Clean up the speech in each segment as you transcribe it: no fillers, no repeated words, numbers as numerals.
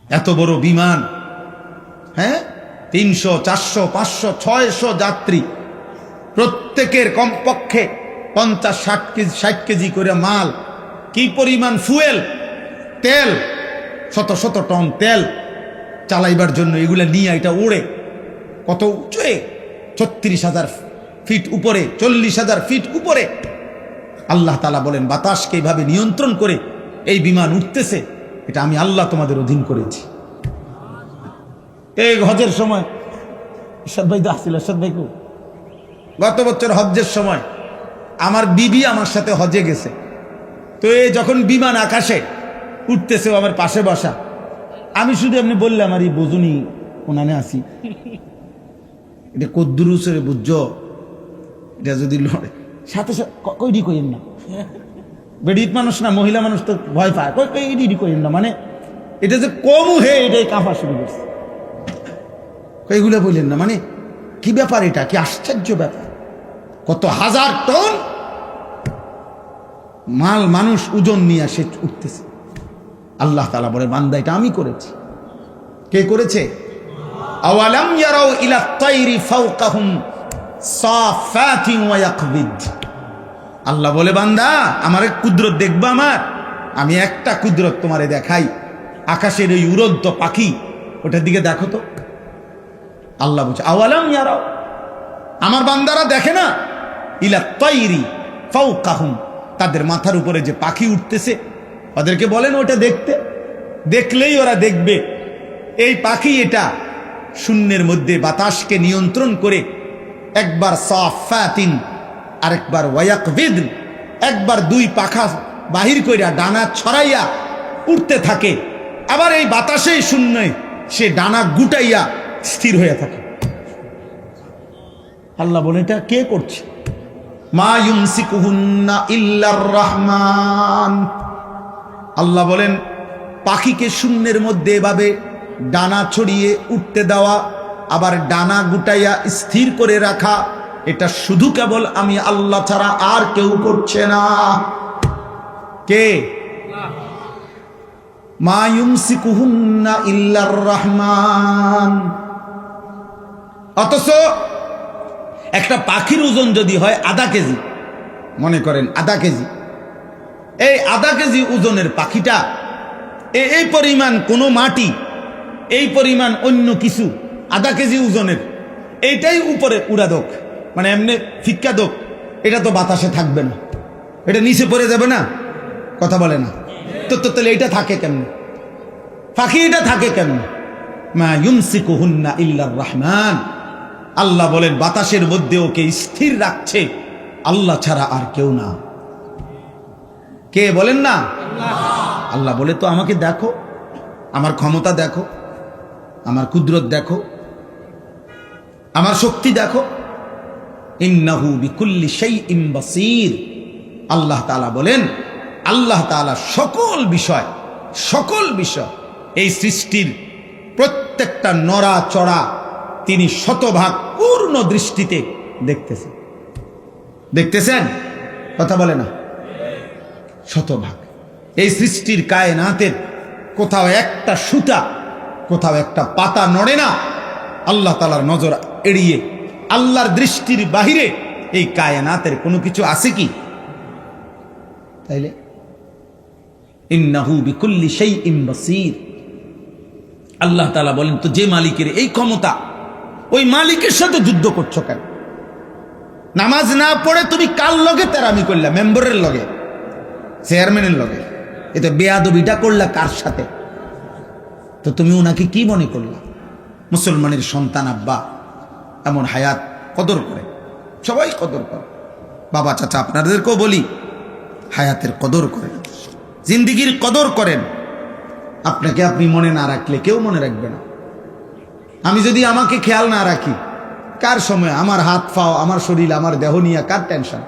এত বড় বিমান, হ্যাঁ, 300, 400, 500, 600 যাত্রী, প্রত্যেকের কমপক্ষে 50, 60 কেজি করে মাল, কি পরিমাণ ফুয়েল, তেল, শত শত টন তেল চালাইবার জন্য এগুলা নিয়ে এটা ওড়ে কত উঁচুয়ে, 36,000 ফিট উপরে, 40,000 ফিট উপরে। আল্লাহ তাআলা বলেন বাতাসকে এইভাবে নিয়ন্ত্রণ করে এই বিমান উঠতেছে, এটা আমি আল্লাহ তোমাদের অধীন করেছি। এই হজের সময় ইরশাদ ভাই তো আসছিল, ইরশাদ ভাই গত বছর হজ্জের সময় আমার বিবি আমার সাথে হজে গেছে। তো এই যখন বিমান আকাশে উঠতেছে, আমার পাশে বসা, আমি শুধু এমনি বললাম আর এই বোঝুনি ওনানে আসি, এটা কদ্দুরুসের বুঝছ, এটা যদি লড়ে সাথে সাথে কইডি কইন না, বেডিত মানুষ না, মহিলা মানুষ তো ভয় পায়, কইডি কইন না, মানে এটা যে কম হে এটাই কাঁপা শুরু করছে, এইগুলো বললেন না, মানে কি ব্যাপার, এটা কি আশ্চর্য ব্যাপার, কত হাজার টন মাল মানুষ ওজন নিয়ে আসে উঠতেছে। আল্লাহ তাআলা বলে বান্দা এটা আমি করেছি। কে করেছে? আওয়ালাম ইয়ারাউ ইলা তাইরি ফাওকাহুম সাফাতিন ওয়া ইয়াকবিদ। আল্লাহ বলে বান্দা আমার কুদরত দেখবা, আমি একটা কুদরত তোমারে দেখাই, আকাশের ওই উড়ন্ত পাখি, ওটার দিকে দেখো তো। আল্লাহ বলছে আওয়ালাম ইয়ারাউ, আমার বান্দারা দেখে না, ইলা তাইরি ফাওকাহুম, তাদের মাথার উপরে যে পাখি উঠতেছে, ওদেরকে বলেন ওটা দেখতে, দেখলেই ওরা দেখবে এই পাখি এটা শূন্যের মধ্যে বাতাসকে নিয়ন্ত্রণ করে, একবার সাফাতিন আরেকবার ওয়ায়াকবিদ, একবার দুই পাখা বাহির কইরা ডানা ছড়াইয়া উঠতে থাকে, আবার এই বাতাসেই শূন্যে সে ডানা গুটাইয়া স্থির হয়ে থাকে। আল্লাহ বলে এটা কে করছে? মা ইউমসিকুহুন্না ইল্লার রহমান। আল্লাহ বলেন পাখিকে শূন্যের মধ্যে এভাবে ডানা ছড়িয়ে উঠতে দেওয়া, আবার ডানা গুটাইয়া স্থির করে রাখা, এটা শুধু কেবল আমি আল্লাহ ছাড়া আর কেউ করছে না। কে? মা ইউমসিকুহুন্না ইল্লার রহমান। অথচ একটা পাখির ওজন যদি হয় আধা কেজি, মনে করেন আধা কেজি, এই আধা কেজি ওজনের পাখিটা এই পরিমাণ কোনো মাটি, এই পরিমাণ অন্য কিছু আধা কেজি ওজনের, এইটাই উপরে উড়া দোক, মানে এমনি ফিক্কা দোক, এটা তো বাতাসে থাকবে না, এটা নিচে পড়ে যাবে না, কথা বলে না তো। তাহলে এটা থাকে কেমনে? পাখি এটা থাকে কেমনে? মা ইউমসিকুহুন্না ইল্লার রহমান। আল্লাহ বলেন বাতাসের মধ্যে ওকে স্থির রাখছে আল্লাহ ছাড়া আর কেউ না। কে বলেন না? আল্লাহ বলে তো আমাকে দেখো, আমার ক্ষমতা দেখো, আমার কুদরত দেখো, আমার শক্তি দেখো। ইন্নাহু বিকুল্লি শাইইন বাসীর। আল্লাহ তাআলা বলেন আল্লাহ তাআলা সকল বিষয় এই সৃষ্টির প্রত্যেকটা নড়া চড়া তিনি শতভাগ পূর্ণ দৃষ্টিতে দেখতেছেন, কথা বলে না, শতভাগ। এই সৃষ্টির কায়নাতের কোথাও একটা সুতা, কোথাও একটা পাতা নড়ে না আল্লাহ তাআলার নজর এড়িয়ে। আল্লাহর দৃষ্টির বাহিরে এই কায়নাতের কোনো কিছু আছে কি? তাইলে ইন্নাহু বিকুল্লি শাইইন বাসীর। আল্লাহ তাআলা বলেন তো যে মালিকের এই ক্ষমতা, ওই মালিকের সাথে যুদ্ধ করছো কেন? নামাজ না পড়ে তুমি কার লগে তেরামি করলা? মেম্বারের লগে, চেয়ারম্যানের লগে। এতে বেয়াদবিটা করলা কার সাথে? তো তুমি ওনাকে কি মনে করলা? মুসলমানের সন্তান আব্বা এমন হায়াত কদর করে, সবাই কদর করে। বাবা চাচা আপনাদেরকেও বলি হায়াতের কদর করেন, জিন্দিগির কদর করেন। আপনাকে আপনি মনে না রাখলে কেউ মনে রাখবে না। আমি যদি আমাকে খেয়াল না রাখি, কার সময় আমার হাত পাও, আমার শরীর, আমার দেহ নিয়ে কার টেনশন?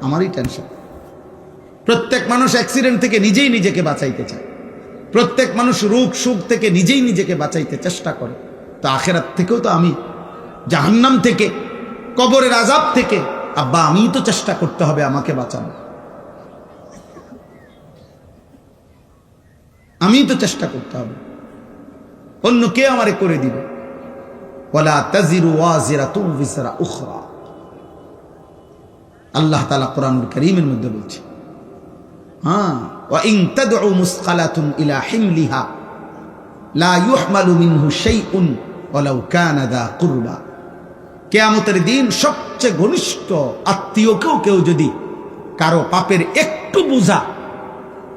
আমারই টেনশন। প্রত্যেক মানুষ অ্যাক্সিডেন্ট থেকে নিজেই নিজেকে বাঁচাইতে চায়, প্রত্যেক মানুষ রোগ সুখ থেকে নিজেই নিজেকে বাঁচাইতে চেষ্টা করে। তো আখেরাত থেকেও তো আমি, জাহান্নাম থেকে, কবরের আযাব থেকে আব্বা আমিই তো চেষ্টা করতে হবে আমাকে বাঁচানো, আমিই তো চেষ্টা করতে হবে। অন্য কে আমারে করে দিবে। ওয়ালা তাজিরু ওয়াজিরাতুন বিজরা উখরা, আল্লাহ তাআলা কোরআনুল কারীমের মধ্যে বলছে, ওয়া ইন তাদউ মুসকালাতুন ইলা হিমলিহা লা ইউহমালু মিনহু শাইউন ওয়ালাউ কানা দা কুরবা। কিয়ামতের দিন সবচেয়ে ঘনিষ্ঠ আত্মীয়কেও কেউ যদি কারো পাপের একটু বোঝা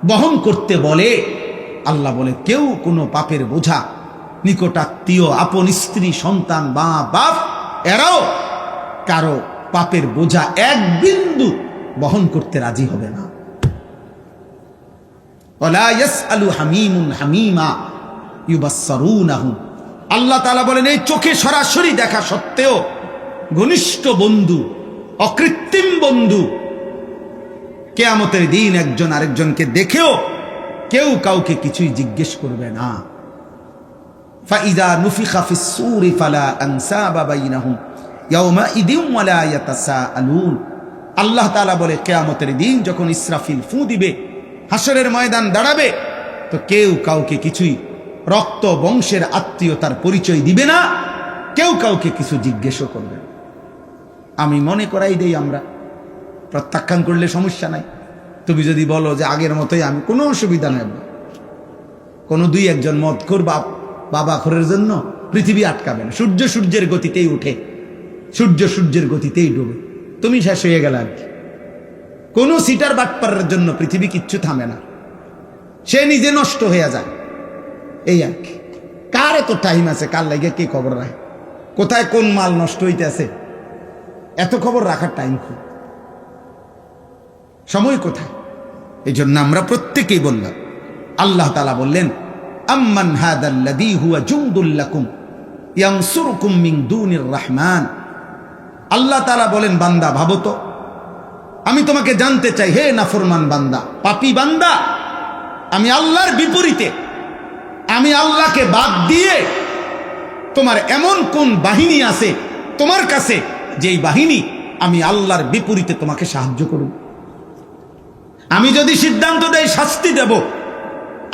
বহন করতে বলে, আল্লাহ বলে কেউ কোনো পাপের বোঝা, নিকটাত্মীয়, আপন স্ত্রী, সন্তান, মা বাপ, এরাও কারো পাপের বোঝা এক বিন্দু বহন করতে রাজি হবে না। ওয়ালা ইয়াসআলু হামীমুন হামীমা ইউবাসসারুনাহু, আল্লাহ তাআলা বলেন এই চোখে সরাসরি দেখা সত্ত্বেও ঘনিষ্ঠ বন্ধু, অকৃত্রিম বন্ধু, কিয়ামতের দিন একজন আরেকজনকে দেখেও কেউ কাউকে কিছুই জিজ্ঞেস করবে না। ফাইযা নুফিখা ফিস সূরি ফালা আনসাবা বাইনাহুম ইয়াওমাইযিন ওয়ালা ইয়াতাসাআলুন, আল্লাহ তাআলা বলে কিয়ামতের দিন যখন ইসরাফিল ফু দিবে, হাসরের ময়দান দাঁড়াবে, তো কেউ কাউকে কিছুই রক্ত বংশের আত্মীয়তার পরিচয় দিবে না, কেউ কাউকে কিছু জিজ্ঞেসও করবে না। আমি মনে করাই দেই, আমরা প্রত্যাখ্যান করলে সমস্যা নাই। তুমি যদি বলো যে আগের মতোই, আমি কোনো অসুবিধা নেই। কোনো দুই একজন মদখোর বাবা খোরের জন্য পৃথিবী আটকাবে না। সূর্য সূর্যের গতিতেই উঠে, সূর্য সূর্যের গতিতেই ডুবে, তুমি শেষ হয়ে গেল আর কি। কোনো সিটার বাটপারের জন্য পৃথিবী কিচ্ছু থামে না, সে নিজে নষ্ট হয়ে যায়, এই আর কি। কার এত টাইম আছে কার লাগে কে খবর রাখে, কোথায় কোন মাল নষ্ট হইতে আছে, এত খবর রাখার টাইম খুব, সময় কোথায়? এই জন্য আমরা প্রত্যেকেই বললাম, আল্লাহ তাআলা বললেন আম্মান হাদাল্লাযী হুয়া জুনদুল লাকুম ইয়ানসুরুকুম মিন দুনির রহমান। আল্লাহ তাআলা বলেন, বান্দা ভাবো তো, আমি তোমাকে জানতে চাই, হে নাফরমান বান্দা, পাপী বান্দা, আমি আল্লাহর বিপরীতে, আমি আল্লাহকে বাদ দিয়ে তোমার এমন কোন বাহিনী আছে তোমার কাছে, যেই বাহিনী আমি আল্লাহর বিপরীতে তোমাকে সাহায্য করব? আমি যদি সিদ্ধান্ত দেই শাস্তি দেব,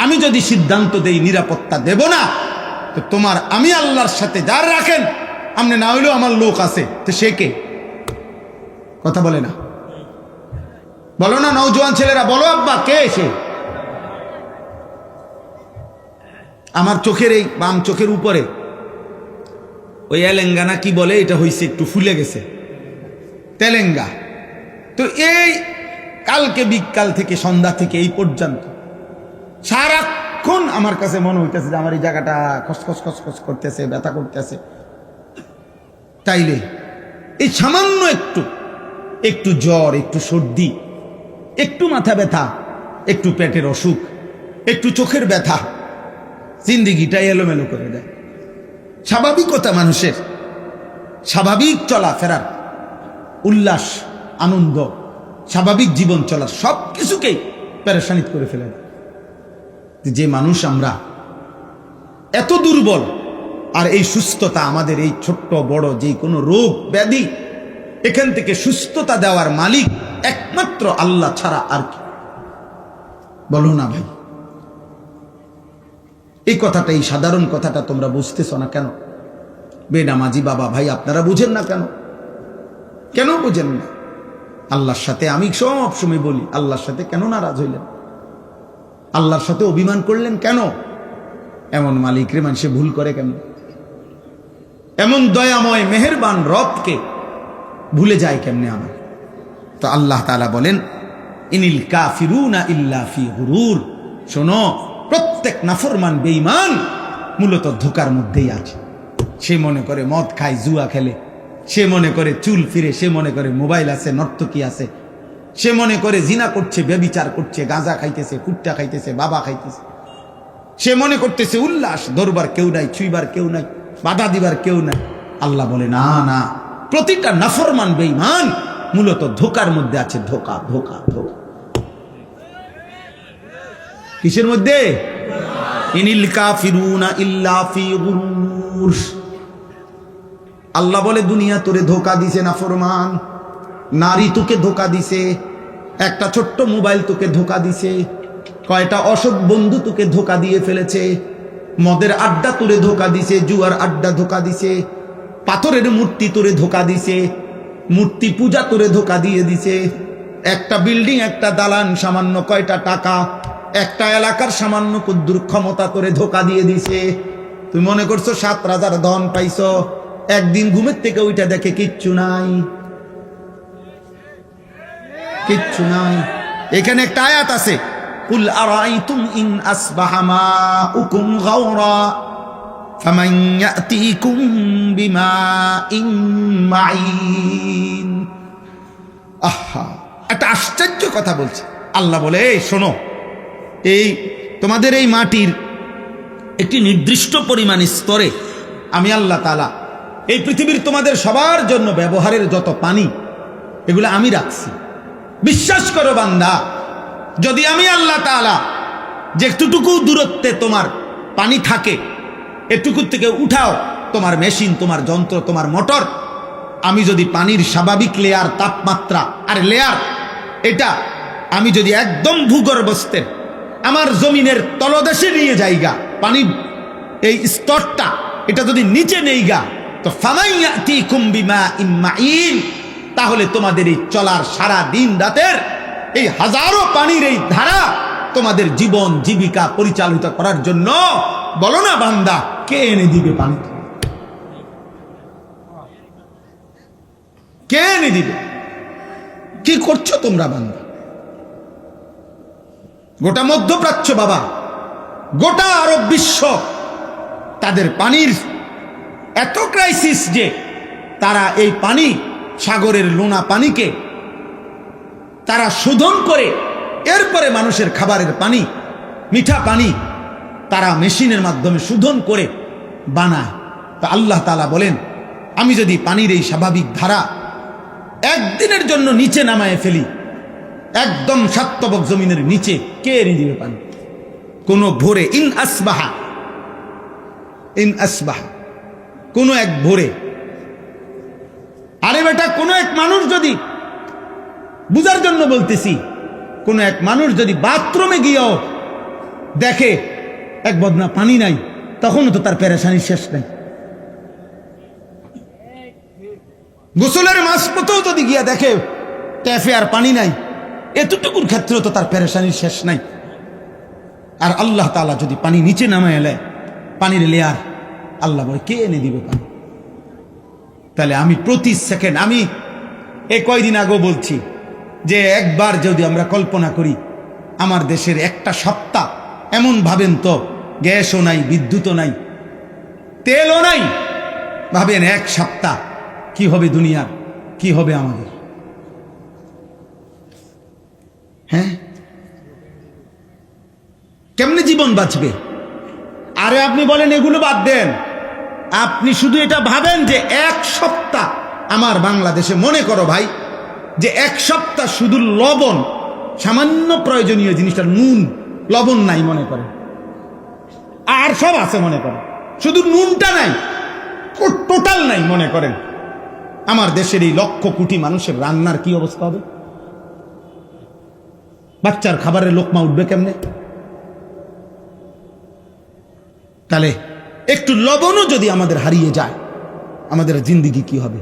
আমি যদি সিদ্ধান্ত দেই নিরাপত্তা দেব না, তো তোমার আমি আল্লাহর সাথে যার রাখেন, আমনে না হইলেও আমার লোক আছে, তো সে কে? কথা বলে না, বলো না নওজোয়ান ছেলেরা, বলো আব্বা কে সে? আমার চোখের এই বাম চোখের উপরে ওই এলেঙ্গানা কি বলে, এটা হইছে একটু ফুলে গেছে, তেলেঙ্গা। তো এই কালকে বিকাল থেকে সন্ধ্যা থেকে এই পর্যন্ত সারাক্ষণ আমার কাছে মনে হইতেছে যে আমার এই জায়গাটা খসখস খসখস করতেছে, ব্যথা করতেছে। তাইলে এই সামান্য একটু জ্বর, একটু সর্দি, একটু মাথা ব্যথা, একটু পেটের অসুখ, একটু চোখের ব্যথা, জিন্দিগিটা এলোমেলো করে দেয়। স্বাভাবিকতা মানুষের, স্বাভাবিক চলাফেরার, উল্লাস, আনন্দ, স্বাভাবিক জীবন চলার সব কিছুকেই পেরেশানিত করে ফেলে। যে মানুষ আমরা এত দুর্বল, আর এই সুস্থতা আমাদের, এই ছোট্ট বড় যে কোনো রোগ ব্যাধি, এখান থেকে সুস্থতা দেওয়ার মালিক একমাত্র আল্লাহ ছাড়া আর কি? বলো না ভাই, এই কথাটা, এই সাধারণ কথাটা তোমরা বুঝতেছ না কেন? বেনামাজি বাবা ভাই আপনারা বুঝেন না কেন? কেন বুঝেন না? আল্লাহর সাথে আমি সব সময় বলি, আল্লাহর সাথে কেন নারাজ হইলেন? আল্লাহর সাথে অভিমান করলেন কেন? এমন মালিক রে মানুষে ভুল করে কেন? এমন দয়াময় মেহেরবান রবকে ভুলে যায় কেমনে আমার? তো আল্লাহ তাআলা বলেন, ইনিল কাফিরুনা ইল্লা ফি গুরুর। শোনো, প্রত্যেক নাফরমান বেঈমান মূলত ধোকার মধ্যেই আছে। সে মনে করে মদ খায়, জুয়া খেলে, সে মনে করে চুল ফিরে, সে মনে করে মোবাইল আছে, নর্তকী আছে, সে মনে করে জিনা করছে, ব্যভিচার করছে, গাঁজা খাইতেছে, কুট্টা খাইতেছে, বাবা খাইতেছে, সে মনে করতেছে উল্লাস, ধরবার কেউ নাই, ছুঁইবার কেউ নাই, বাধা দিবার কেউ নাই। আল্লাহ বলে না না, প্রতিটা নাফরমান বেঈমান মূলত ধোকার মধ্যে আছে। ধোকা ধোকা ধোকা কিসের মধ্যে? ইনিল কাফিরুনা ইল্লা ফি গুরুর। আল্লাহ বলে দুনিয়া তোরে ধোকা দিছে নাফরমান, নারী তোকে ধোকা দিছে, একটা ছোট্ট মোবাইল তোকে ধোকা দিছে, কয়টা অসৎ বন্ধু তোকে ধোকা দিয়ে ফেলেছে, মদের আড্ডা তোরে ধোকা দিছে, জুয়ার আড্ডা ধোকা দিছে, পাথরের মূর্তি তোরে ধোকা দিছে, মূর্তি পূজা তোরে ধোকা দিয়ে দিছে। একটা বিল্ডিং, একটা দালান সামান্য কয়টা টাকা, একটা এলাকার সামান্য কুদ্দুর ক্ষমতা তোরে ধোকা দিয়ে দিছে। তুই মনে করছো 7 রাজার ধন পাইছো, একদিন ঘুমের থেকে ওইটা দেখে কিচ্ছু নাই, কিচ্ছু নাই। এখানে একটা আয়াত আছে, কুল আরাইতুম ইন আসবাহা মাউকুম গাওরা ফামান ইয়াতিকুম বিমাইন মাইন। আহা, একটা আশ্চর্য কথা বলছে আল্লাহ। বলে এই শোনো, এই তোমাদের এই মাটির একটি নির্দিষ্ট পরিমাণ স্তরে আমি আল্লাহ তাআলা এই পৃথিবীর তোমাদের সবার জন্য ব্যবহারের যত পানি, এগুলো আমি রাখছি। বিশ্বাস করো বান্দা, যদি আমি আল্লাহ তাআলা যেটুকু দূরত্বে তোমার পানি থাকে এটুকু থেকে উঠাও তোমার মেশিন, তোমার যন্ত্র, তোমার মোটর, আমি যদি পানির স্বাভাবিক লেয়ার, তাপমাত্রা আর লেয়ার, এটা আমি যদি একদম ভূগর্ভস্থের আমার জমিনের তলদেশে নিয়ে যাইগা, পানি এই স্তরটা এটা যদি নিচে নেইগা, তো ফামাইয়াতিকুম বিমাইন মাইন, তাহলে তোমাদের এই চলার সারা দিন রাতের এই হাজারো পানির এই ধারা তোমাদের জীবন জীবিকা পরিচালিত করার জন্য, বলো না বান্দা, কে এনে দিবে পানি? কে এনে দিবে? কি করছো তোমরা বান্দা? গোটা মধ্যপ্রাচ্য বাবা, গোটা আরব বিশ্ব, তাদের পানির এত ক্রাইসিস যে তারা এই পানি, সাগরের লোনা পানিকে তারা শোধন করে এরপরে মানুষের খাবারের পানি, মিঠা পানি তারা মেশিনের মাধ্যমে শোধন করে বানায়। তা আল্লাহ তাআলা বলেন, আমি যদি পানির এই স্বাভাবিক ধারা একদিনের জন্য নিচে নামায় ফেলি, একদম সাতবক জমিনের নিচে, কে এনে দিবে পানি? কোন ভোরে, ইন আসবাহা, কোন এক ভোরে। আরে বেটা, কোন এক মানুষ যদি, বুঝার জন্য বলতেছি, কোন এক মানুষ যদি বাথরুমে গিয়েও দেখে এক বদনা পানি নাই, তখনও তো তার পেরেশানির শেষ নাই। গোসলের মাঝপথেও যদি গিয়া দেখে ট্যাপে আর পানি নাই, এতটুকুর ক্ষেত্রে তো তার পেরেশানির শেষ নাই। আর আল্লাহ তাআলা যদি পানি নিচে নামায় এলে, পানির লেয়ার, আল্লাহ বলে কে এনে দিবে পানি? তাহলে আমি প্রতি সেকেন্ড, আমি এই কয়দিন আগেও বলছি যে একবার যদি আমরা কল্পনা করি আমার দেশের একটা সপ্তাহ, এমন ভাবেন তো গ্যাসও নাই, বিদ্যুৎও নাই, তেলও নাই, ভাবেন এক সপ্তাহ কি হবে দুনিয়ার, কি হবে আমাদের? হ্যাঁ, কেমনে জীবন বাঁচবে? আরে আপনি বলেন এগুলো বাদ দেন, আপনি শুধু এটা ভাবেন যে এক সপ্তাহ আমার বাংলাদেশে, মনে করো ভাই যে এক সপ্তাহ শুধু লবণ, সামান্য প্রয়োজনীয় জিনিসটা নুন, লবণ নাই মনে করেন, আর সব আছে মনে করেন, শুধু নুনটা নাই, টোটাল নাই মনে করেন, আমার দেশের এই লক্ষ কোটি মানুষের রান্নার কি অবস্থা হবে? বাচ্চার খাবারের লোকমা উঠবে কেমনে? তাহলে একটু লবণও যদি আমাদের হারিয়ে যায়, আমাদের জিন্দিগি কি হবে?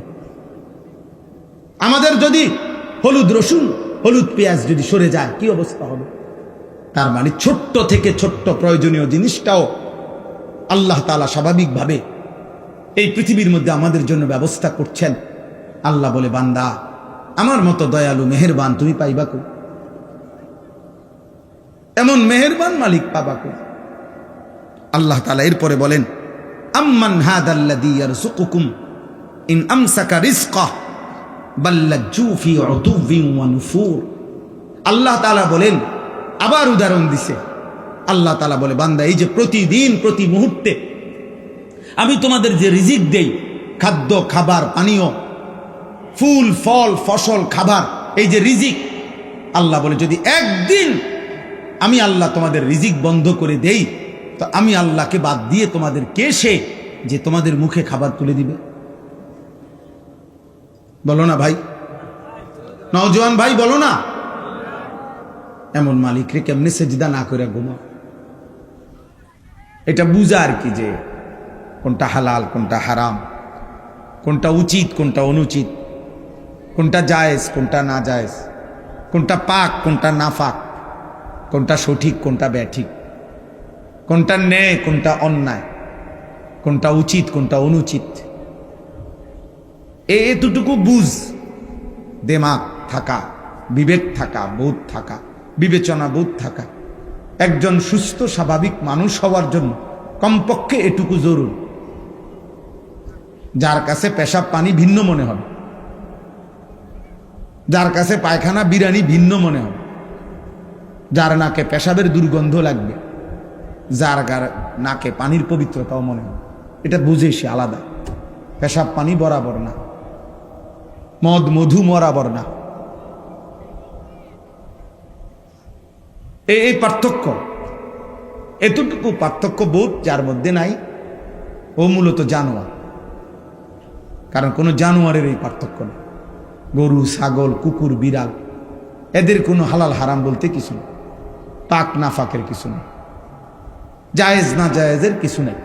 আমাদের যদি হলুদ রসুন, হলুদ পেঁয়াজ যদি সরে যায়, কি অবস্থা হবে? তার মানে ছোট্ট থেকে ছোট্ট প্রয়োজনীয় জিনিসটাও আল্লাহ তাআলা স্বাভাবিকভাবে এই পৃথিবীর মধ্যে আমাদের জন্য ব্যবস্থা করছেন। আল্লাহ বলে, বান্দা, আমার মতো দয়ালু মেহেরবান তুমি পাইবা কো? এমন মেহেরবান মালিক পাবা কো? আল্লাহ তাআলা এরপরে বলেন, আম্মান হাদাল্লাযী ইয়ারযুকুকুম ইন আমসাকা রিজকাহু বাল লাজ্জু ফি উতুবিন ওয়া নুফুর। আল্লাহ তাআলা বলেন, আবার উদাহরণ দিছে। আল্লাহ তাআলা বলে, বান্দা, এই যে প্রতিদিন প্রতি মুহূর্তে আমি তোমাদের যে রিজিক দেই, খাদ্য, খাবার, পানীয়, ফুল, ফল, ফসল, খাবার, এই যে রিজিক, আল্লাহ বলে যদি একদিন আমি আল্লাহ তোমাদের রিজিক বন্ধ করে দেই, তো আমি আল্লাহকে বাদ দিয়ে তোমাদের কে সে যে তোমাদের মুখে খাবার তুলে দিবে? বলো না ভাই, নওজোয়ান ভাই, বলো না। এমন মালিক রে কেমনে সেজদা না করে ঘুমা? এটা বুঝা আর কি, যে কোনটা হালাল কোনটা হারাম, কোনটা উচিত কোনটা অনুচিত, কোনটা জায়েজ কোনটা না জায়েজ, কোনটা পাক কোনটা না পাক, কোনটা সঠিক কোনটা ব্যাঠিক, কোনটা ন্যায় কোনটা অন্যায়, কোনটা উচিত কোনটা অনুচিত। এতটুকু বুঝ, দিমাগ থাকা, বিবেক থাকা, বোধ থাকা, বিবেচনা বোধ থাকা একজন সুস্থ স্বাভাবিক মানুষ হওয়ার জন্য কমপক্ষে এটুকু জরুরি। যার কাছে পেশাব পানি ভিন্ন মনে হবে, যার কাছে পায়খানা বিরানি ভিন্ন মনে হবে, যার নাকে পেশাবের দুর্গন্ধ লাগবে, যার নাকে পানির পবিত্রতাও মনে হবে, এটা বুঝে সে আলাদা। পেশাব পানি বরাবর না, মদ মধু বরাবর না। এই পার্থক্য, এতটুকু পার্থক্য বোধ যার মধ্যে নাই, ও মূলত জানোয়ার। কারণ কোনো জানোয়ারের এই পার্থক্য নেই। গরু, ছাগল, কুকুর, বিড়াল, এদের কোনো হালাল হারাম বলতে কিছু নেই, পাক না ফাঁকের কিছু নেই, জায়েজ না জায়েজের কিছু নেই।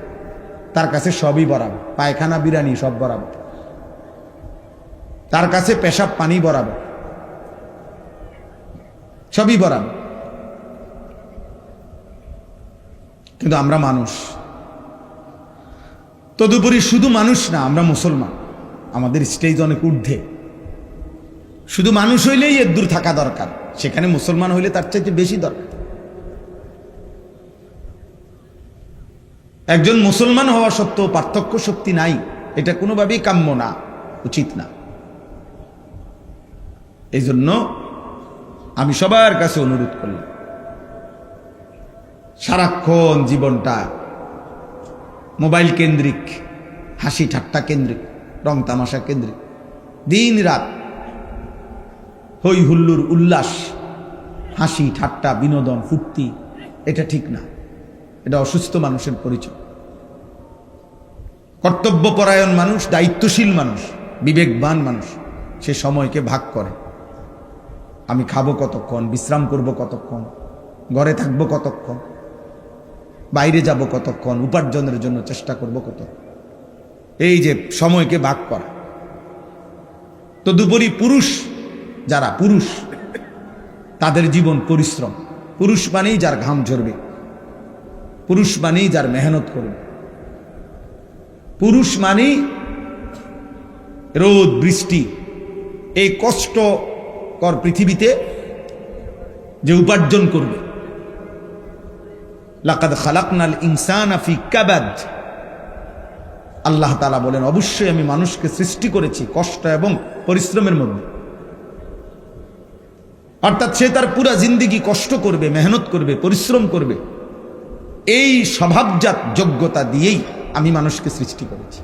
তার কাছে সবই বরাবর, পায়খানা বিরানি সব বরাবর, তার কাছে পেশাব পানি বরাবর, সবই বরাবর। কিন্তু আমরা মানুষ, তদুপরি শুধু মানুষ না, আমরা মুসলমান, আমাদের স্টেজ অনেক ঊর্ধ্বে। শুধু মানুষ হইলেই এর দূর থাকা দরকার, সেখানে মুসলমান হইলে তার চাইতে বেশি দরকার। একজন মুসলমান হওয়া সত্ত্বেও পার্থক্য শক্তি নাই, এটা কোনোভাবেই কাম্য না, উচিত না। এই জন্য আমি সবার কাছে অনুরোধ করলাম, সারাক্ষণ জীবনটা মোবাইল কেন্দ্রিক, হাসি ঠাট্টা কেন্দ্রিক, রং তামাশা কেন্দ্রিক, দিন রাত হই হুল্লুর উল্লাস, হাসি ঠাট্টা বিনোদন ফুর্তি, এটা ঠিক না, এটা অসুস্থ মানুষের পরিচয়। কর্তব্যপরায়ণ মানুষ, দায়িত্বশীল মানুষ, বিবেকবান মানুষ সে সময়কে ভাগ করে। আমি খাবো কতক্ষণ, বিশ্রাম করব কতক্ষণ, ঘরে থাকবো কতক্ষণ, বাইরে যাব কতক্ষণ, উপার্জনের জন্য চেষ্টা করব কত, এই যে সময়কে ভাগ করা। তদুপরি পুরুষ, যারা পুরুষ তাদের জীবন পরিশ্রম। পুরুষ মানেই যার ঘাম ঝরবে, পুরুষ মানেই যার মেহনত করবে, পুরুষ মানেই রোদ বৃষ্টি, এই কষ্টকর পৃথিবীতে যে উপার্জন করবে। লাকাদ খালাকনাল ইনসানা ফি কাবাদ, আল্লাহ তাআলা বলেন অবশ্যই আমি মানুষকে সৃষ্টি করেছি কষ্ট এবং পরিশ্রমের মধ্যে। অর্থাৎ সে তার পুরা জিন্দেগি কষ্ট করবে, মেহনত করবে, পরিশ্রম করবে। এই স্বভাবজাত যোগ্যতা দিয়েই আমি মানুষকে সৃষ্টি করেছি,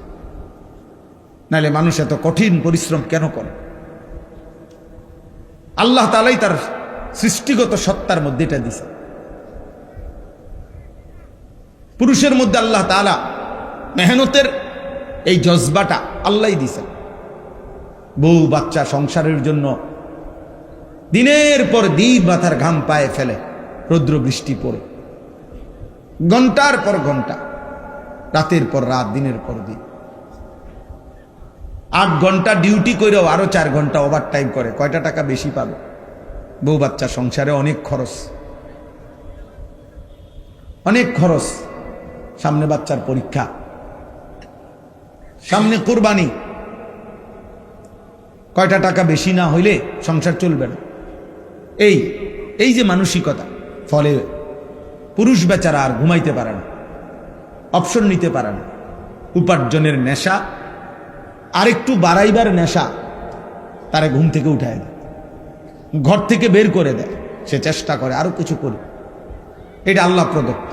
নাহলে মানুষ এত কঠিন পরিশ্রম কেন করে? আল্লাহ তাআলাই তার সৃষ্টিগত সত্তার মধ্যে এটা দিছে। পুরুষের মধ্যে আল্লাহ তাআলা মেহনতের এই জজবাটা আল্লাহই দিছেন। বউ বাচ্চা সংসারের জন্য দিনের পর দিন মাথার ঘাম পায়ে ফেলে, রৌদ্র বৃষ্টি পড়ে, ঘন্টার পর ঘন্টা, রাতের পর রাত, দিনের পর দিন। 8 ঘন্টা ডিউটি করেও আরো 4 ঘন্টা ওভার টাইম করে, কয়টা টাকা বেশি পাবে? বউ বাচ্চা সংসারে অনেক খরচ, অনেক খরচ। সামনে বাচ্চার পরীক্ষা, সামনে কুরবানি, কয়টা টাকা বেশি না হইলে সংসার চলবে না। এই যে মানসিকতা, ফলে পুরুষ বেচারা আর ঘুমাইতে পারে না, অপশন নিতে পারে না। উপার্জনের নেশা, আরেকটু বাড়াইবার নেশা তারে ঘুম থেকে উঠায় দেয়, ঘর থেকে বের করে দেয়। সে চেষ্টা করে আরো কিছু করে। এটা আল্লাহ প্রদত্ত,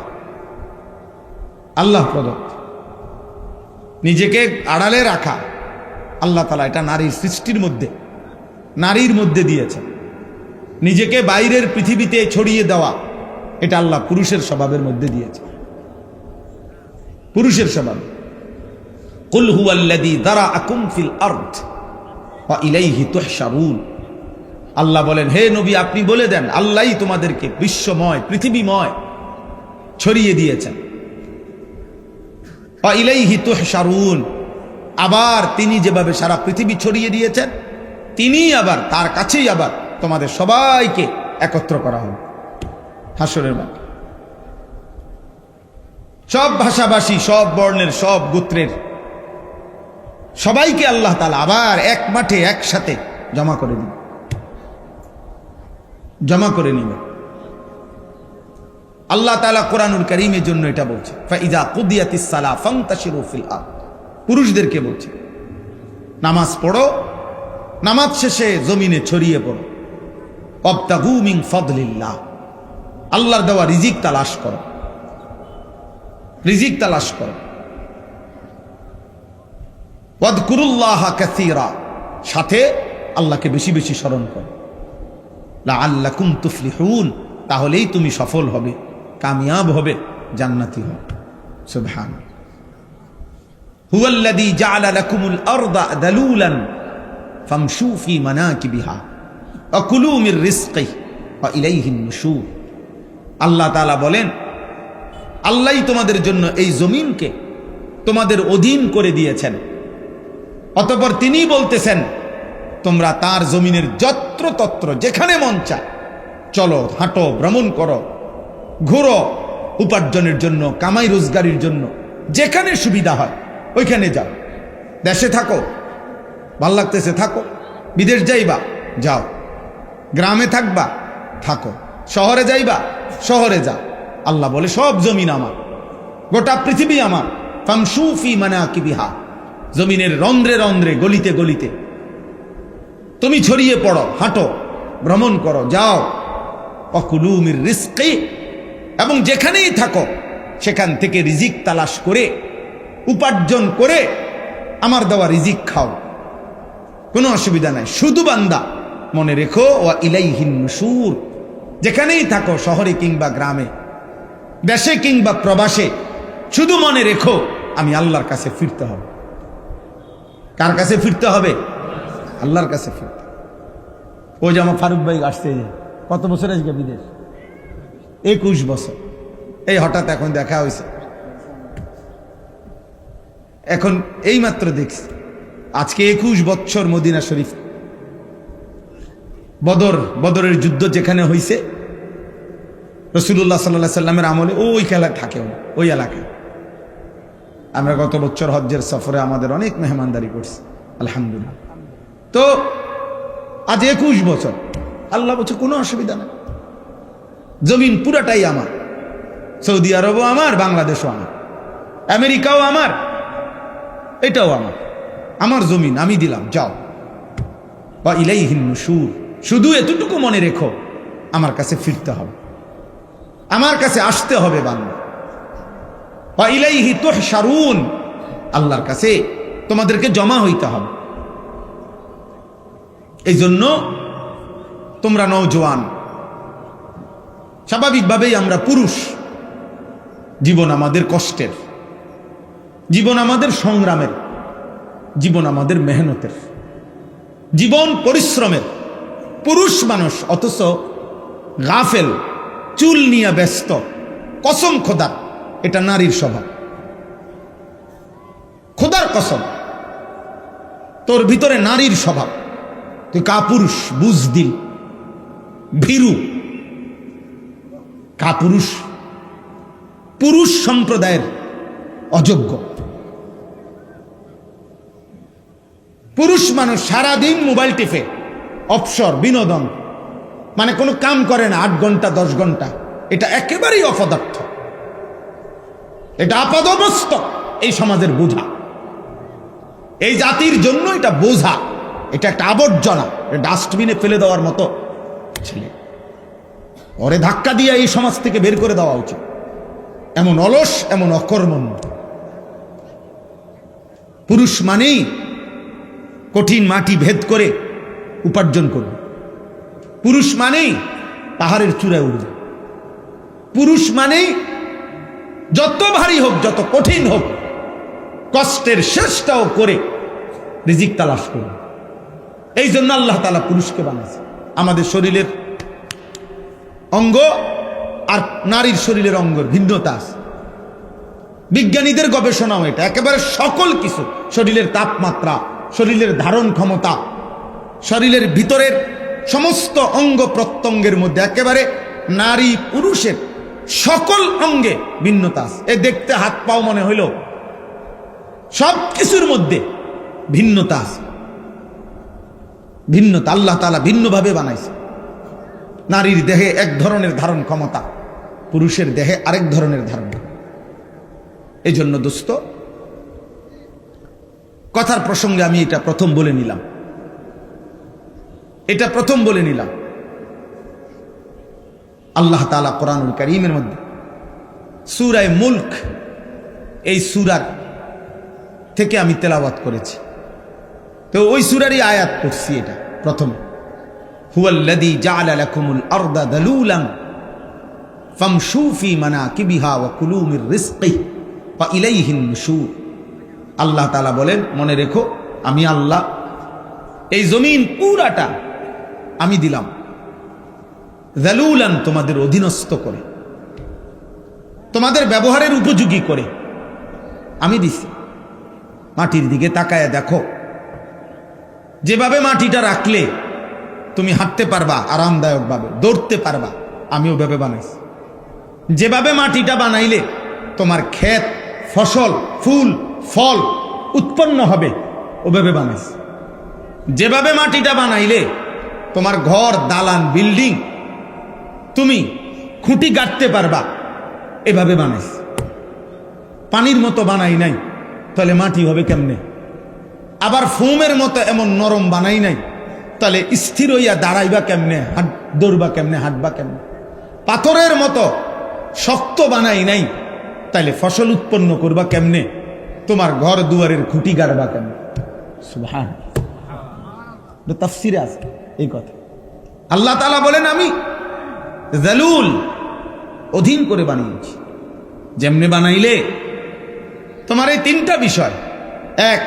আল্লাহ প্রদত্ত। নিজেকে আড়ালে রাখা আল্লাহ তাআলা এটা নারীর সৃষ্টির মধ্যে, নারীর মধ্যে দিয়েছেন। নিজেকে বাইরের পৃথিবীতে ছড়িয়ে দেওয়া এটা আল্লাহ পুরুষের স্বভাবের মধ্যে দিয়েছে, পুরুষের স্বভাব। কুল হুয়াল্লাযী যারাআকুম ফিল আরদ ওয়া ইলাইহি তুহশারুন। আল্লাহ বলেন, হে নবী আপনি বলে দেন, আল্লাহই তোমাদেরকে বিশ্বময়, পৃথিবীময় ছড়িয়ে দিয়েছেন। ওয়া ইলাইহি তুহশারুন, আবার তিনি যেভাবে সারা পৃথিবী ছড়িয়ে দিয়েছেন, তিনি আবার তার কাছেই আবার তোমাদের সবাইকে একত্র করা হবে হাসরের মাঠে। সব ভাষাভাষী, সব বর্ণের, সব গোত্রের সবাইকে আল্লাহ তাআলা আবার এক মাঠে একসাথে জমা করে দিবে, জমা করে নিবে। আল্লাহ তাআলা কোরআনুল কারীমের জন্য এটা বলছে, ফাইযা কুদিয়াতিস সালাহ ফান্তাশিরু ফিল আরদ, পুরুষদেরকে বলছে নামাজ পড়ো, নামাজ শেষে জমিনে ছড়িয়ে পড়ো। ওয়াবতাগু মিন ফাদলিল্লাহ, আল্লাহর দেওয়া রিজিক তালাশ করো, রিজিক তালাশ করো। ওয়াদকুরুল্লাহ কাসীরা, সাথে আল্লাহকে বেশি বেশি স্মরণ করো। লাআল্লাকুম তুফলিহুন, তাহলেই তুমি সফল হবে, কামিয়াব হবে, জান্নাতি হবে। সুবহানাল্লাহ। হুয়াল্লাযী জাআলা লাকুমুল আরদা দালুলান ফামশু ফি মানাকিবিহা ওয়া কুলু মির রিজকিহি ওয়া ইলাইহিন নুশুর। আল্লাহ তাআলা বলেন, আল্লাহই তোমাদের জন্য এই জমিনকে তোমাদের অধীন করে দিয়েছেন, অতঃপর তিনি বলতেছেন তোমরা তার জমিনের যত্রতত্র যেখানে মন চায় চলো, হাঁটো, ভ্রমণ করো, ঘুরো, উপার্জনের জন্য, কামাই রোজগারির জন্য যেখানে সুবিধা হয় ওইখানে যাও। দেশে থাকো, ভাল লাগতেছে থাকো, বিদেশ যাইবা যাও, গ্রামে থাকবা থাকো, শহরে যাইবা শহরে যাও। আল্লাহ বলে সব জমিন আমার, গোটা পৃথিবী আমার। ফামশু ফি মানাকিবিহা, জমিনের রন্ধ্রে রন্ধ্রে, গলিতে গলিতে তুমি ছড়িয়ে পড়ো, হাঁটো, ভ্রমণ করো, যাও। ওয়াকুলু মির রিজকি, এবং যেখানেই থাকো সেখান থেকে রিজিক তালাশ করে, উপার্জন করে আমার দেওয়া রিজিক খাও, কোনো অসুবিধা নাই। শুধু বান্দা মনে রেখো ওয়া ইলাইহিন নুশুর, যেখানেই থাকো, শহরে কিংবা গ্রামে, দেশে কিংবা প্রবাসে, শুধু মনে রেখো আমি আল্লাহর কাছে ফিরতে হবে। কার কাছে ফিরতে হবে? আল্লাহর কাছে ফিরতে। ওই যে আমার ফারুক ভাই আসছে, কত বছর আজকে বিদেশ? 21 বছর। এই হঠাৎ এখন দেখা হয়েছে, এখন এই মাত্র দেখছি আজকে 21 বছর মদিনা শরীফ। বদরের যুদ্ধ যেখানে হয়েছে, রাসূলুল্লাহ সাল্লাল্লাহু আলাইহি সাল্লামের আমলে ওই খেলা থাকে, ওই এলাকায়। আমরা গত বছর হজ্জের সফরে আমাদের অনেক মেহমানদারি করছি, আলহামদুলিল্লাহ। তো আজ 21 বছর, আল্লাহ বলছে কোনো অসুবিধা নেই, জমিন পুরাটাই আমার, সৌদি আরবও আমার, বাংলাদেশও আমার, আমেরিকাও আমার, এটাও আমার, আমার জমিন আমি দিলাম, যাও। ওয়া ইলাইহিন নুশুর, শুধু এতটুকু মনে রেখো আমার কাছে ফিরতে হবে, আমার কাছে আসতে হবে বান্দা। ওয়া ইলাইহি তুহশারুন, আল্লাহর কাছে তোমাদেরকে জমা হইতে হবে। এই জন্য তোমরা নওজোয়ান, স্বাভাবিকভাবেই আমরা পুরুষ, জীবন আমাদের কষ্টের, জীবন আমাদের সংগ্রামের, জীবন আমাদের মেহনতের, জীবন পরিশ্রমের। পুরুষ মানুষ অথচ গাফেল, চুল নিয়ে ব্যস্ত। কসম খোদা, এটা নারীর স্বভাব। খোদার কসম, তোর ভিতরে নারীর স্বভাব, তুই কাপুরুষ, বুজদিল, ভীরু, কাপুরুষ, পুরুষ সম্প্রদায়ের অযোগ্য। পুরুষ মানুষ সারাদিন মোবাইল টিপে, অবসর, বিনোদন, মানে কোনো কাম করে না 8 ঘন্টা 10 ঘন্টা। এটা একেবারেই অপদার্থ, এটা আপাদমস্তক এই সমাজের বোঝা, এই জাতির জন্য এটা বোঝা, এটা একটা আবর্জনা, ডাস্টবিনে ফেলে দেওয়ার মতো ছেলে। ওরে ধাক্কা দিয়ে এই সমাজ থেকে বের করে দেওয়া উচিত। এমন অলস, এমন অকর্মণ্য। পুরুষ মানেই কঠিন মাটি ভেদ করে উপার্জন করবে, পুরুষ মানেই পাহাড়ের চূড়ায় উঠবে, পুরুষ মানেই যত ভারী হোক, যত কঠিন হোক, কষ্টের শেষটাও করে রিজিক তালাশ করবে। এই জন্য আল্লাহ তাআলা পুরুষকে বানাইছে। আমাদের শরীরের অঙ্গ আর নারীর শরীরের অঙ্গের ভিন্নতা আছে। বিজ্ঞানীদের গবেষণাও এটা, একেবারে সকল কিছু, শরীরের তাপমাত্রা, শরীরের ধারণ ক্ষমতা, শরীরের ভিতরের সমস্ত অঙ্গ প্রত্যঙ্গের মধ্যে একেবারে নারী পুরুষের সকল অঙ্গে ভিন্নতা আছে। এ দেখতে হাত পাও মনে হইল, সব কিছুর মধ্যে ভিন্নতা আছে। ভিন্নতা আল্লাহ তাআলা ভিন্নভাবে বানাইছে। নারীর দেহে এক ধরনের ধারণ ক্ষমতা, পুরুষের দেহে আরেক ধরনের ধারণ। এই জন্য দোস্ত, কথার প্রসঙ্গে আমি এটা প্রথম বলে নিলাম, আল্লাহ তাআলা কোরআনুল কারীমের মধ্যে সূরা মুলক, এই সূরার থেকে আমি তেলাওয়াত করেছি, তো ওই সূরারই আয়াত পড়ছি। এটা প্রথম, হুয়াল্লাযী জাআলা লাকুমুল আরদা দালুলান ফামশু ফি মানাকিবিহা ওয়া কুলু মির রিজকিহি ওয়া ইলাইহিন নুশুর। আল্লাহ তাআলা বলেন, মনে রেখো আমি আল্লাহ এই জমিন পুরাটা আমি দিলাম যালুলান, তোমাদের অধীনস্থ করে, তোমাদের ব্যবহারের উপযোগী করে আমি দিছি। মাটির দিকে তাকায় দেখো, যেভাবে মাটিটা রাখলে তুমি হাঁটতে পারবা আরামদায়কভাবে, দৌড়তে পারবা, আমি ওভাবে বানাইছি। যেভাবে মাটিটা বানাইলে তোমার ক্ষেত, ফসল, ফুল, ফল উৎপন্ন হবে, ওভাবে বানাইছি। যেভাবে মাটিটা বানাইলে তোমার ঘর, দালান, বিল্ডিং তুমি খুঁটি গাঁথতে পারবা, এভাবে বানাইছি। পানির মতো বানাই নাই, তাহলে মাটি হবে কেমনে? আবার ফোমের মতো এমন নরম বানাই নাই, তাহলে স্থির হইয়া দাঁড়াইবা কেমনে, দৌড়বা কেমনে, হাঁটবা কেমনে? পাথরের মতো শক্ত বানাই নাই, তাইলে ফসল উৎপন্ন করবা কেমনে? তোমার ঘর দুয়ারের খুঁটি গাড়বা কেমনে? সুবহানাল্লাহ, তাফসিরে আছে এই কথা। আল্লাহ তাআলা বলেন, আমি যালুল, অধীন করে বানিয়েছি। যেমনে বানাইলে তোমার এই তিনটা বিষয়, এক,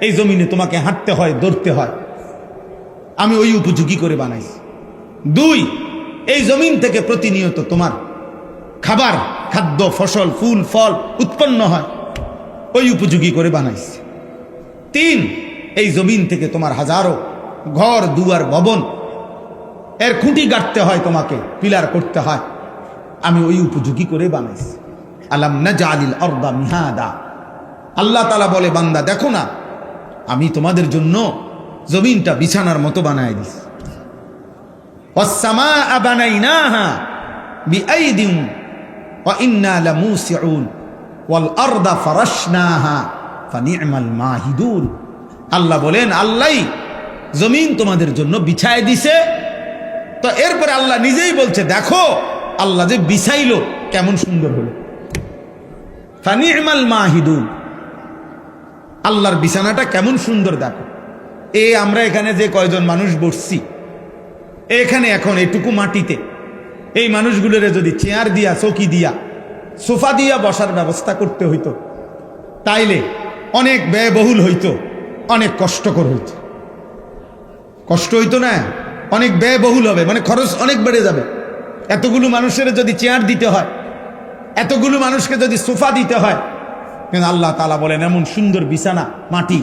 এই জমিনে তোমাকে হাঁটতে হয়, দৌড়তে হয়, আমি ওই উপযোগী করে বানাইছি। দুই, এই জমিন থেকে প্রতিনিয়ত তোমার খাবার, খাদ্য, ফসল, ফুল, ফল উৎপন্ন হয়, ওই উপযোগী করে বানাইছি। তিন, এই জমিন থেকে তোমার হাজারো ঘর, দুয়ার, ভবন, এর খুঁটি গাঁথতে হয়, তোমাকে পিলার করতে হয়, আমি ওই উপযোগী করে বানাইছি। আলাম নাজআলিল আরদা মিহাদা, আল্লাহ তাআলা বলে, বান্দা দেখো না, আমি তোমাদের জন্য জমিনটা বিছানার মতো বানায় দিছি। ওয়াস সামাআ বানাইনাহা বিআইদিন ওয়া ইন্না লামুসিউন ওয়াল আরদা ফারাশনাহা ফানি'মাল মাহিদুন। আল্লাহ বলেন, আল্লাহই জমিন তোমাদের জন্য বিছায় দিছে। তো এরপরে আল্লাহ নিজেই বলছে, দেখো আল্লাহ যে বিছাইলো কেমন সুন্দর হলো, ফানি'মাল মাহিদুন, আল্লাহর বিছানাটা কেমন সুন্দর দেখো। আমরা এখানে যে কয়জন মানুষ বসছি, এখানে এখন এটুকু মাটিতে এই মানুষগুলোর যদি চেয়ার দিয়া, চৌকি দিয়া, সোফা দিয়া বসার ব্যবস্থা করতে হইতো, তাইলে অনেক ব্যয়বহুল হইতো, অনেক কষ্টকর হইতো। কষ্ট হইতো না, অনেক ব্যয়বহুল হবে, মানে খরচ অনেক বেড়ে যাবে। এতগুলো মানুষের যদি চেয়ার দিতে হয়, এতগুলো মানুষকে যদি সোফা দিতে হয়, কিন্তু আল্লাহ তাআলা বলেন, এমন সুন্দর বিছানা মাটি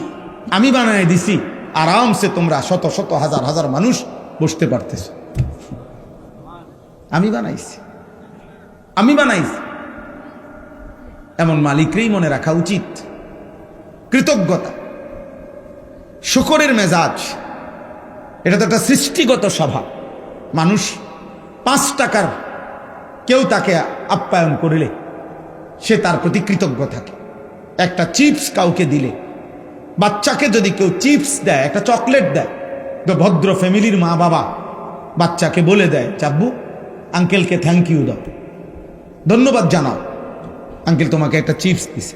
আমি বানায় দিছি, আরামসে তোমরা শত শত হাজার হাজার মানুষ বসতে পারতেছ। আমি বানাইছি। এমন মালিকরেই মনে রাখা উচিত। কৃতজ্ঞতা, শুকরের মেজাজ, এটা তো একটা সৃষ্টিগত স্বভাব। মানুষ 5 টাকার কেউ তাকে আপ্যায়ন করলে সে তার প্রতি কৃতজ্ঞ থাকে। একটা চিপস কাউকে দিলে, বাচ্চাকে যদি কেউ চিপস দেয়, একটা চকলেট দেয়, তো ভদ্র ফ্যামিলির মা বাবা বাচ্চাকে বলে দেয়, চাব্বু আঙ্কেলকে থ্যাংক ইউ দাও, ধন্যবাদ জানাও, আঙ্কেল তোমাকে একটা চিপস দিছে।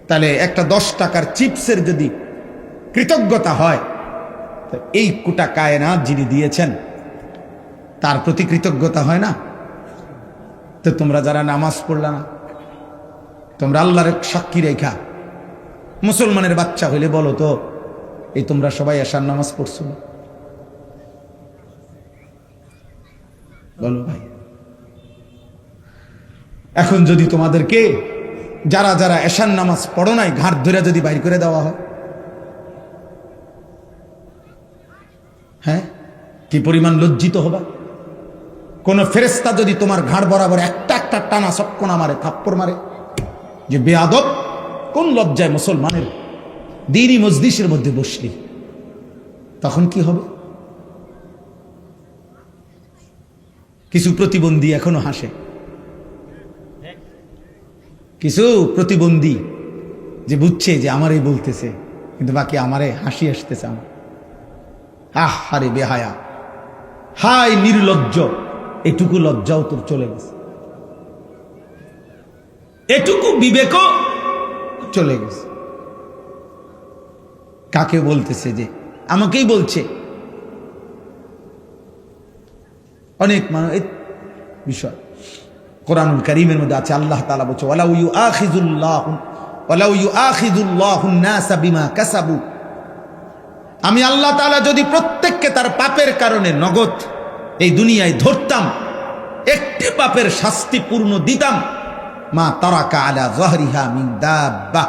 তাহলে একটা 10 টাকার চিপসের যদি কৃতজ্ঞতা হয়, তো এই কোটা কায়নাত যিনি দিয়েছেন তার প্রতি কৃতজ্ঞতা হয় না? তো তোমরা যারা নামাজ পড়লা না, তোমরা আল্লাহর সাক্ষী রেখা মুসলমানের বাচ্চা হইলে বলো তো, এই তোমরা সবাই এশার নামাজ পড়ছো? বলো ভাই। এখন যদি তোমাদেরকে যারা যারা এশার নামাজ পড়ো নাই ঘাট ধরে যদি বাইর করে দেওয়া হয়, হ্যাঁ, কি পরিমাণ লজ্জিত হবা? কোন ফেরেশতা যদি তোমার ঘাড় বরাবর একটা একটা টানা চক্কনা মারে, থাপ্পড় মারে, যে বেয়াদব, কোন লজ্জায় মুসলমানের দ্বীনি মজলিসের মধ্যে বসলি, তখন কি হবে? কিছু প্রতিবন্ধী এখনো হাসে, কিছু প্রতিবন্ধী যে বুঝছে যে আমারই বলতেছে, কিন্তু বাকি আমারে হাসি আসতেছে আমার। আহারে বেহায়া, হায় নির্লজ্জ, এটুকু লজ্জাও তোর চলে গেছে, এটুকু বিবেকও চলে গেছে। কাকে বলতেছে? যে আমাকেই বলছে। অনেক মানুষ এই বিষয় কোরআনুল কারীমের মধ্যে আছে, আল্লাহ তাআলা বলছে ওয়ালাউ ইউআখিযুল্লাহুন নাসা বিমা কাসাবু, আমি আল্লাহ তাআলা যদি প্রত্যেককে তার পাপের কারণে নগদ এই দুনিয়ায় ধরতাম, একটি পাপের শাস্তি পূর্ণ দিতাম, মা তারাকা আলা যাহরিহা মিন দাব্বা,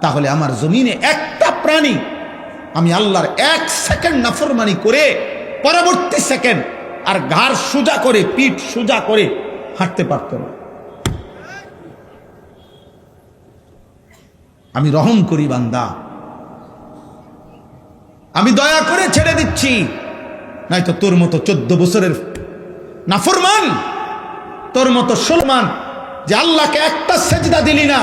তাহলে আমার জমিনে একটা প্রাণী আমি আল্লাহর এক সেকেন্ড নাফরমানি করে পরবর্তী সেকেন্ড আর ঘাড় সোজা করে, পিঠ সোজা করে হাঁটতে পারত না। আমি রহম করি বান্দা, আমি দয়া করে ছেড়ে দিচ্ছি, নয়তো তোর মতো 14 বছরের নাফরমান, তোর মতো সুলমান যে আল্লাহকে একটা সেজদা দিলি না,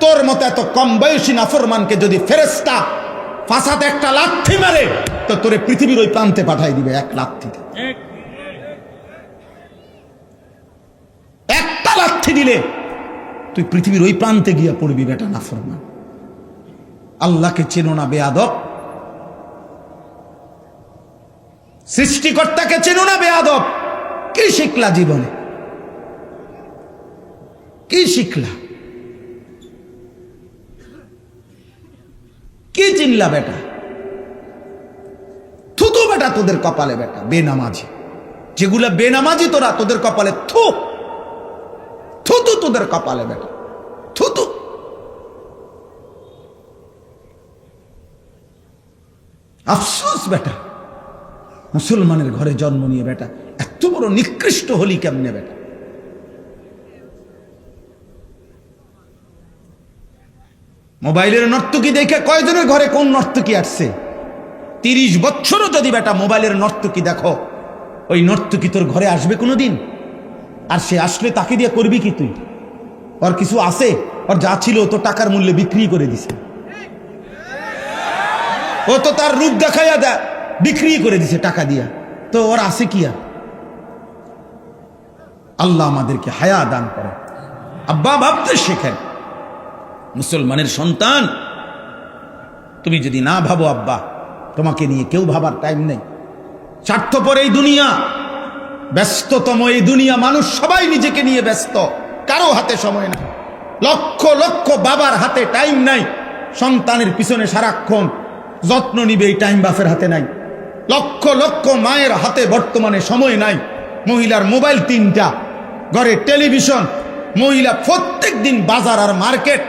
তোর মতো এত কম বয়সী নাফরমানকে যদি ফেরেশতা ফাসাতে একটা লাথি মারে, তো তোরে পৃথিবীর ওই প্রান্তে পাঠাই দিবে এক লাথিতে। একটা লাথি দিলে তুই পৃথিবীর ওই প্রান্তে গিয়া পড়বি বেটা নাফরমান। আল্লাহকে চেনো না বেয়াদব, সৃষ্টিকর্তাকে চেনো না বেয়াদব। কি শিখলা জীবনে? কি শিখলা? কি চিনলা বেটা? থুতু বেটা তোদের কপালে বেটা, বেনামাজি যেগুলা বেনামাজি, তোরা তোদের কপালে থু থুতু, তোদের কপালে বেটা থুতু। আফসোস বেটা, মুসলমানের ঘরে জন্ম নিয়ে বেটা এত বড় নিকৃষ্ট হলি কেমনে বেটা? মোবাইলের নর্তকী দেখে কয়জনের ঘরে কোন নর্তকী আসছে? 30 বছরও যদি বেটা মোবাইলের নর্তকী দেখো, ওই নর্তকী তোর ঘরে আসবে কোনোদিন? আর সে আসলে তাকে দিয়ে করবি কি তুই? ওর কিছু আছে? ওর যা ছিল তো টাকার মূল্যে বিক্রি করে দিছে, ও তো তার রূপ দেখাইয়া বিক্রি করে দিছে টাকা দিয়া, তো ওর আছে কি? আর আল্লাহ আমাদেরকে হায়া দান করে। আব্বা ভাবতে শেখেন, মুসলমানের সন্তান তুমি যদি না ভাবো, আব্বা তোমাকে নিয়ে কেউ ভাবার টাইম নেই। স্বার্থপর এই দুনিয়া, ব্যস্ততম এই দুনিয়া, মানুষ সবাই নিজেকে নিয়ে ব্যস্ত, কারো হাতে সময় নাই। লক্ষ লক্ষ বাবার হাতে টাইম নাই, সন্তানের পিছনে সারাক্ষণ যত্ন নিবে এই টাইম বাপের হাতে নাই। লক্ষ লক্ষ মায়ের হাতে বর্তমানে সময় নাই। মহিলার মোবাইল 3টা, ঘরে টেলিভিশন, মহিলা প্রত্যেক দিন বাজার আর মার্কেট,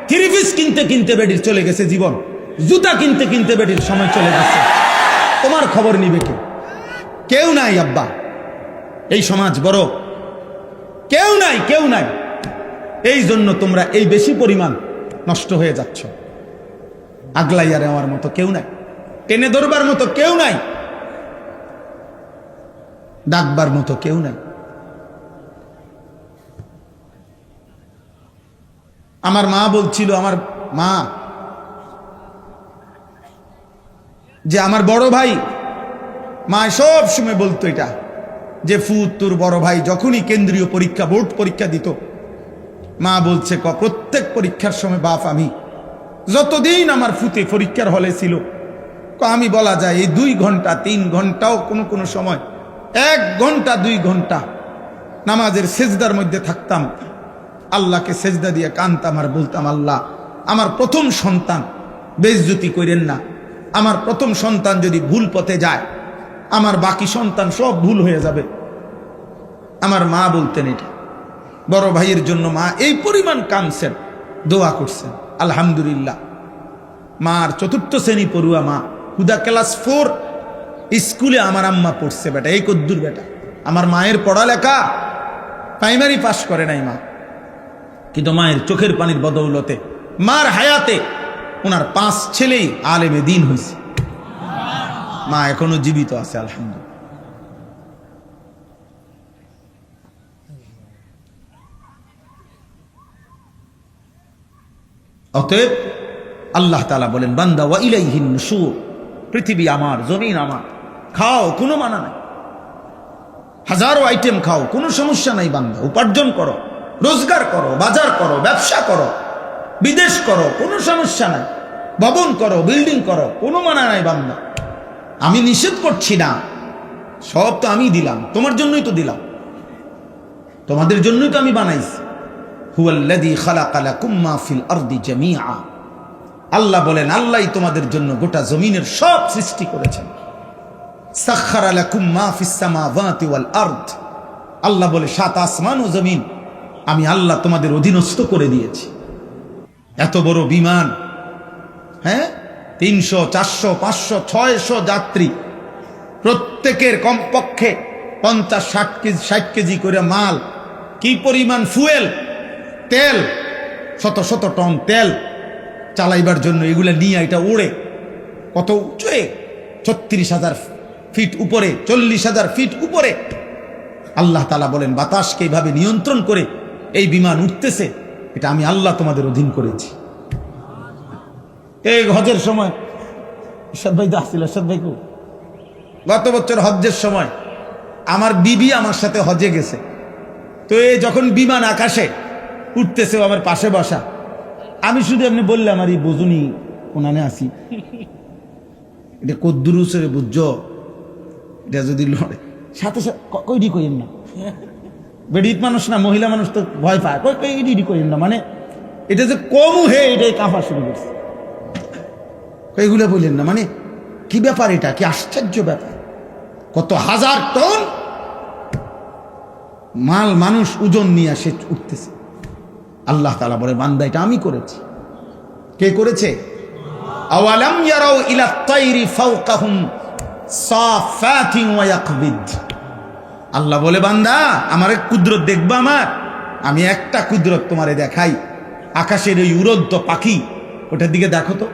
3 পিস কিনতে কিনতে বেডির চলে গেছে জীবন, জুতা কিনতে কিনতে বেডির সময় চলে গেছে। তোমার খবর নিবে কে? কেউ নাই আব্বা, এই সমাজ বড়, কেউ নাই, কেউ নাই। এই জন্য তোমরা এই বেশি পরিমাণ নষ্ট হয়ে যাচ্ছ। আগলাইয়া নেওয়ার মতো কেউ নাই, টেনে ধরবার মতো কেউ নাই, ডাকবার মতো কেউ নাই। আমার মা বলছিল, আমার মা, যে আমার বড় ভাই, মা সব সময় বলতো এটা, যে ফুত তোর বড় ভাই যখনই কেন্দ্রীয় পরীক্ষা, বোর্ড পরীক্ষা দিত, মা বলছে প্রত্যেক পরীক্ষার সময় বাপ, আমি যতদিন আমার ফুতে পরীক্ষার হলে ছিল, আমি বলা যায় এই 2 ঘন্টা 3 ঘন্টাও কোনো কোনো সময় 1 ঘন্টা 2 ঘন্টা নামাজের সেজদার মধ্যে থাকতাম, আল্লাহকে সেজদা দিয়ে কানতাম আর বলতাম, আল্লাহ আমার প্রথম সন্তান বেইজ্জতি করেন না, আমার প্রথম সন্তান যদি ভুল পথে যায়, আমার বাকি সন্তান সব ভুল হয়ে যাবে। আমার মা বলতেন এটা, বড় ভাইয়ের জন্য মা এই পরিমাণ কাঁদছেন। দোয়া করছেন আলহামদুলিল্লাহ। মার চতুর্থ শ্রেণী পড়ুয়া মা, হুদা ক্লাস 4 স্কুলে আমার আম্মা পড়ছে বেটা, এই কদ্দুর বেটা। আমার মায়ের পড়ালেখা প্রাইমারি পাস করে নাই মা, কিন্তু মায়ের চোখের পানির বদৌলতে মার হায়াতে ওনার 5 ছেলেই আলেমে দিন হয়েছে। মা এখনো জীবিত আছে আলহামদুলিল্লাহ। অতএব আল্লাহ তাআলা বলেন, বান্দা ওয়া ইলাইহিন নুশুর, পৃথিবী আমার, জমিন আমার, খাও কোনো মানা নাই, হাজারো আইটেম খাও কোনো সমস্যা নাই বান্দা, উপার্জন করো, রোজগার করো, বাজার করো, ব্যবসা করো, বিদেশ করো, কোনো সমস্যা নাই, ভবন করো, বিল্ডিং করো, কোনো মানা নাই বান্দা। আমি নিষেধ করছি না, সব তো আমি দিলাম, তোমার জন্যই তো দিলাম, তোমাদের জন্যই তো আমি বানাইছি। হুয়াল্লাযী খালাকা লাকুম মা ফিল আরদি জামিআ, আল্লাহ বলেন আল্লাহই তোমাদের জন্য গোটা জমিনের সব সৃষ্টি করেছেন। সাখখারা লাকুম মা ফিস সামাওয়াতি ওয়াল আরদ, আল্লাহ বলে 7 আসমান ও জমিন আমি আল্লাহ তোমাদের অধীনস্থ করে দিয়েছি। এত বড় বিমান, হ্যাঁ, 300, 400, 500, 600 যাত্রী, প্রত্যেকের কমপক্ষে 50-60 কেজি করে মাল, কি পরিমাণ ফুয়েল, তেল, শত শত টন তেল চালাইবার জন্য এগুলা নিয়ে এটা ওড়ে কত উঁচুয়ে, 36,000 ফিট উপরে, 40,000 ফিট উপরে। আল্লাহ তাআলা বলেন বাতাসকে এইভাবে নিয়ন্ত্রণ করে এই বিমান উঠতেছে, এটা আমি আল্লাহ তোমাদের অধীন করেছি। এই হজের সময় ইরশাদ ভাই আসছিল, ইরশাদ ভাই গত বছর হজ্জের সময় আমার বিবি আমার সাথে হজে গেছে, তো এই যখন বিমান আকাশে উঠতেছে আমার পাশে বসা, আমি শুধু এমনি বললাম আর এই বুঝুনি ওনানে আসি, এটা কদ্দুরুসরে বুঝছ, এটা যদি লড়ে সাথে সাথে কইডি কইেন না, বেডিত মানুষ না, মহিলা মানুষ তো ভয় পায়, কইডি কইেন না, মানে এটা যে কম হে এটাই কাঁপা শুরু করছে, এইগুলো বললেন না, মানে কি ব্যাপার, এটা কি আশ্চর্য ব্যাপার, কত হাজার টন মাল মানুষ ওজন নিয়ে আসে উঠতেছে। আল্লাহ তাআলা বলে বান্দা এটা আমি করেছি। কে করেছে? আওয়ালাম ইয়ারাউ ইলা তাইরি ফাওকাহুম সাফাতিন ওয়া ইয়াকবিদ, আল্লাহ বলে বান্দা আমার এক কুদরত দেখবা, আমার আমি একটা কুদরত তোমারে দেখাই, আকাশের ওই উড়ন্ত পাখি, ওটার দিকে দেখো তো।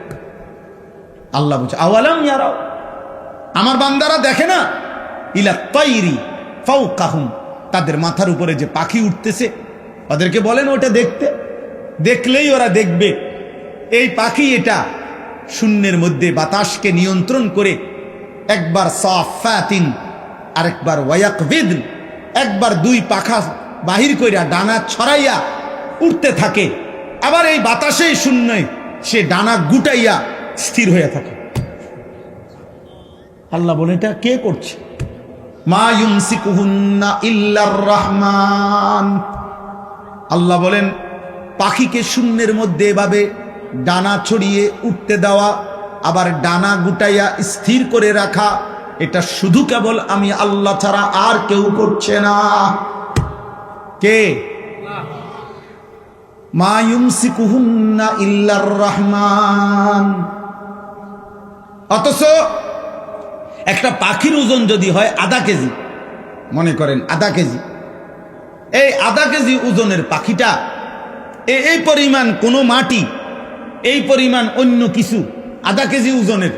আল্লাহ বলছে আওয়ালাম ইয়ারাউ, আমার বান্দারা দেখে না, ইলা তাইরি ফাওকাহুম, তাদের মাথার উপরে যে পাখি উঠতেছে, ওদেরকে বলেন ওটা দেখতে, দেখলেই ওরা দেখবে এই পাখি এটা শূন্যের মধ্যে বাতাসকে নিয়ন্ত্রণ করে একবার সাফাতিন আরেকবার ওয়ায়াকবিদ, একবার 2 পাখা বাহির কইরা ডানা ছড়াইয়া উঠতে থাকে, আবার এই বাতাসেই শূন্যে সে ডানা গুটাইয়া স্থির হয়ে থাকে। আল্লাহ বলে এটা কে করছে? মা ইউমসিকুহুন্না ইল্লার রহমান, আল্লাহ বলেন পাখিকে শূন্যের মধ্যে এভাবে ডানা ছড়িয়ে উঠতে দেওয়া, আবার ডানা গুটাইয়া স্থির করে রাখা, এটা শুধু কেবল আমি আল্লাহ ছাড়া আর কেউ করছে না। কে? মা ইউমসিকুহুন্না ইল্লার রহমান। অথচ একটা পাখির ওজন যদি হয় আধা কেজি, মনে করেন আধা কেজি, এই আধা কেজি ওজনের পাখিটা এই পরিমাণ কোনো মাটি, এই পরিমাণ অন্য কিছু আধা কেজি ওজনের,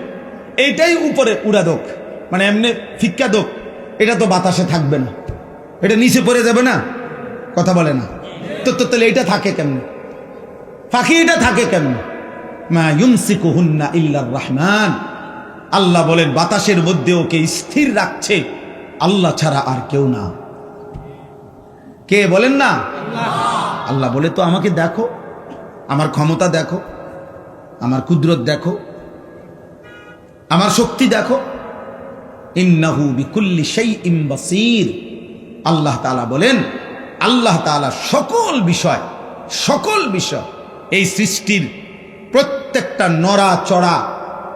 এইটাই উপরে উড়া দোক, মানে এমনি ফিক্কা দোক, এটা তো বাতাসে থাকবে না, এটা নিচে পড়ে যাবে না, কথা বলে না তো, তাহলে এটা থাকে কেমনে? পাখি এটা থাকে কেমনে? মা ইউমসিকুহুন্না ইল্লার রহমান, আল্লাহ বলেন বাতাসের মধ্যে ওকে স্থির রাখছে আল্লাহ ছাড়া আর কেউ না। কে বলেন না? আল্লাহ বলে তো আমাকে দেখো, আমার ক্ষমতা দেখো, আমার কুদরত দেখো, আমার শক্তি দেখো। ইন্নাহু বিকুল্লি শাইইন বাসীর, আল্লাহ তাআলা বলেন আল্লাহ তাআলা সকল বিষয় এই সৃষ্টির প্রত্যেকটা নড়া চড়া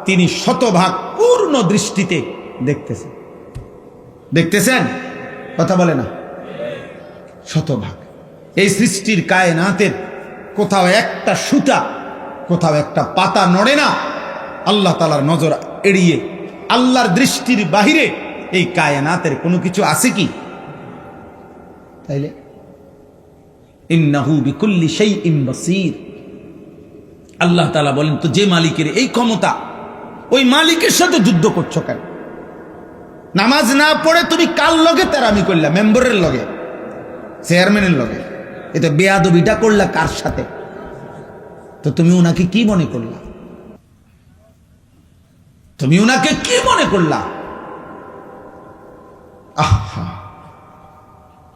তিনি শতভাগ পূর্ণ দৃষ্টিতে দেখতেছেন, কথা বলে না, শতভাগ। এই সৃষ্টির কায়নাতের কোথাও একটা সুতা, কোথাও একটা পাতা নড়ে না আল্লাহ তাআলার নজর এড়িয়ে, আল্লাহর দৃষ্টির বাহিরে এই কায়নাতের কোনো কিছু আছে কি? তাইলে ইন্নাহু বিকুল্লি শাইইন বাসীর। আল্লাহ তাআলা বলেন, তো যে মালিকের এই ক্ষমতা, ওই মালিকের সাথে যুদ্ধ করছো কেন? নামাজ না পড়ে তুমি কার লগে তেরামি করলা? মেম্বারের লগে, চেয়ারম্যানের লগে। এটা বেয়াদবিটা করলা কার সাথে? তো তুমি উনাকে কি মনে করলা? তুমি উনাকে কি মনে করলা?